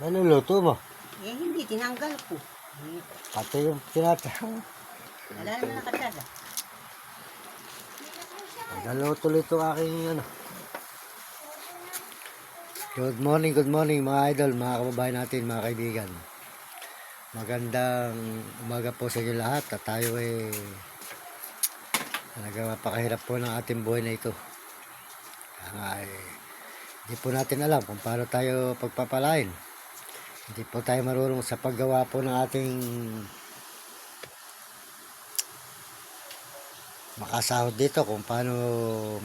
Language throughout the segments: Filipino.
Ano luto mo? Hindi, tinanggal ko. Pati yung tinata. Wala naman nakatala. Nagluto ito aking ano. Good morning mga idol, mga kababayan natin, mga kaibigan. Magandang umaga po sa inyo lahat at tayo talaga mapakahirap po ng ating buhay na ito. Hindi po natin alam kung paano tayo pagpapalain. Hindi po tayo marunong sa paggawa po ng ating makasahod dito, kung paano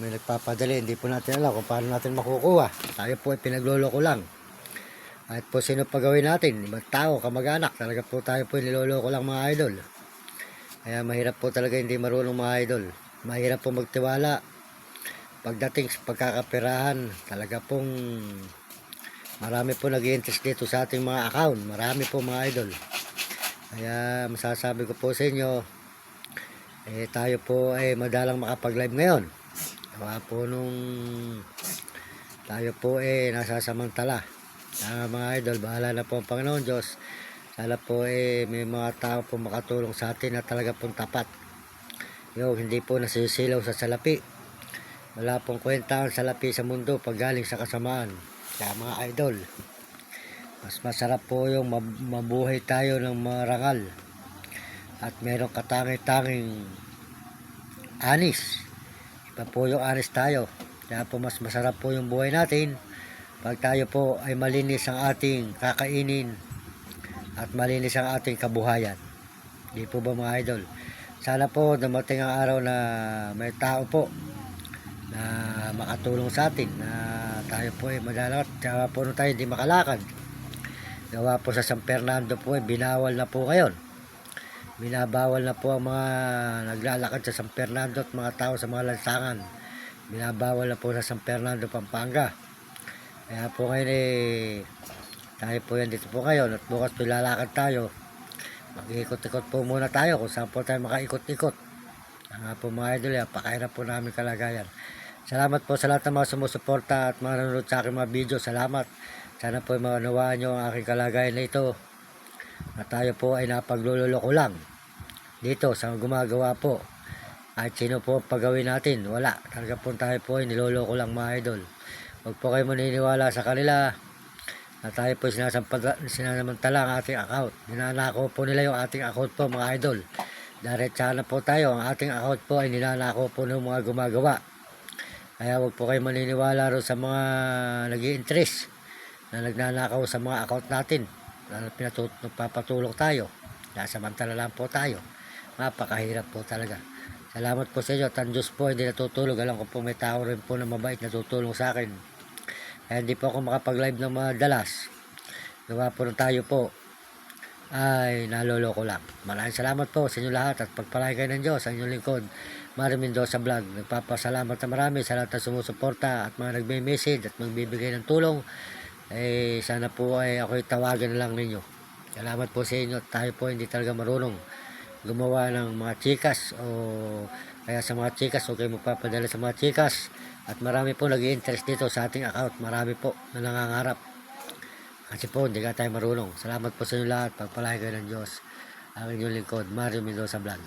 may nagpapadali. Hindi po natin alam kung paano natin makukuha. Tayo po ay pinagloloko lang. Kahit po sino pagawin natin, ibang tao, kamag-anak, talaga po tayo po niloloko lang mga idol. Kaya mahirap po talaga hindi marunong mga idol. Mahirap po magtiwala. Pagdating sa pagkakaperahan, talaga pong marami po nag-i-interest dito sa ating mga account. Marami po mga idol. Kaya masasabi ko po sa inyo, tayo po ay madalang makapag-live ngayon. Gawa po nung tayo po nasasamantala. Mga idol, bahala na po ang Panginoon Diyos. Sana po may mga tao po makatulong sa atin na talaga pong tapat. Yung hindi po nasisilaw sa salapi. Wala pong kwenta ang salapi sa mundo pag galing sa kasamaan. Kaya mga idol, mas masarap po yung mabuhay tayo ng marangal at merong katangi-tanging anis. Iba po yung anis tayo. Kaya po mas masarap po yung buhay natin pag tayo po ay malinis ang ating kakainin at malinis ang ating kabuhayan. Di po ba mga idol? Sana po dumating ang araw na may tao po na makatulong sa atin, na tayo po ay madalakat. Tsaka po nung tayo hindi makalakad, gawa po sa San Fernando po binawal na po ngayon. Binabawal na po ang mga naglalakad sa San Fernando at mga tao sa mga lansangan. Binabawal na po sa San Fernando, Pampanga. Kaya po ngayon tayo po yan dito po ngayon at bukas po lalakad tayo. Mag-ikot-ikot po muna tayo kung saan po tayo makaikot-ikot. Nga po mga idol, pakahirap po namin kalagayan. Salamat po sa lahat ng mga sumusuporta at mga nanonood sa aking mga video. Salamat. Sana po maunawaan nyo ang aking kalagayan na ito. Na tayo po ay napagluloko lang dito sa gumagawa po. Kahit sino po pagawin natin, wala. Talaga po tayo po ay niloloko lang mga idol. Huwag po kayo maniniwala sa kanila na tayo po sinanamantala ang ating account. Ninanako po nila yung ating account po mga idol. Diretsahan na po tayo. Ang ating account po ay ninanako po ng mga gumagawa. Kaya huwag po kayo maniniwala rin sa mga nag-i-interest na nagnanakaw sa mga account natin. Nagpapatulong tayo. Nasamantala lang po tayo. Mapakahirap po talaga. Salamat po sa inyo. At ang Diyos po hindi natutulog. Alam ko po may tao rin po na mabait na tutulong sa akin. Kaya hindi po ako makapag-live ng madalas. Gawa po ng tayo po ay naloloko lang. Maraming salamat po sa inyo lahat at pagpalain kayo ng Diyos. Ang inyong lingkod, Mario Mendoza Vlog. Nagpapasalamat na marami sa lahat ng sumusuporta at mga nagme-message at magbibigay ng tulong. Sana po ay ako'y tawagan na lang ninyo. Salamat po sa inyo at tayo po hindi talaga marunong gumawa ng mga chikas, o kaya sa mga chikas o kayo magpapadala sa mga chikas. At marami po nag-i-interest dito sa ating account. Marami po na nangangarap. Kasi po hindi ka tayo marunong. Salamat po sa inyo lahat. Pagpalain kayo ng Diyos. Ang inyong lingkod, Mario Mendoza Vlog.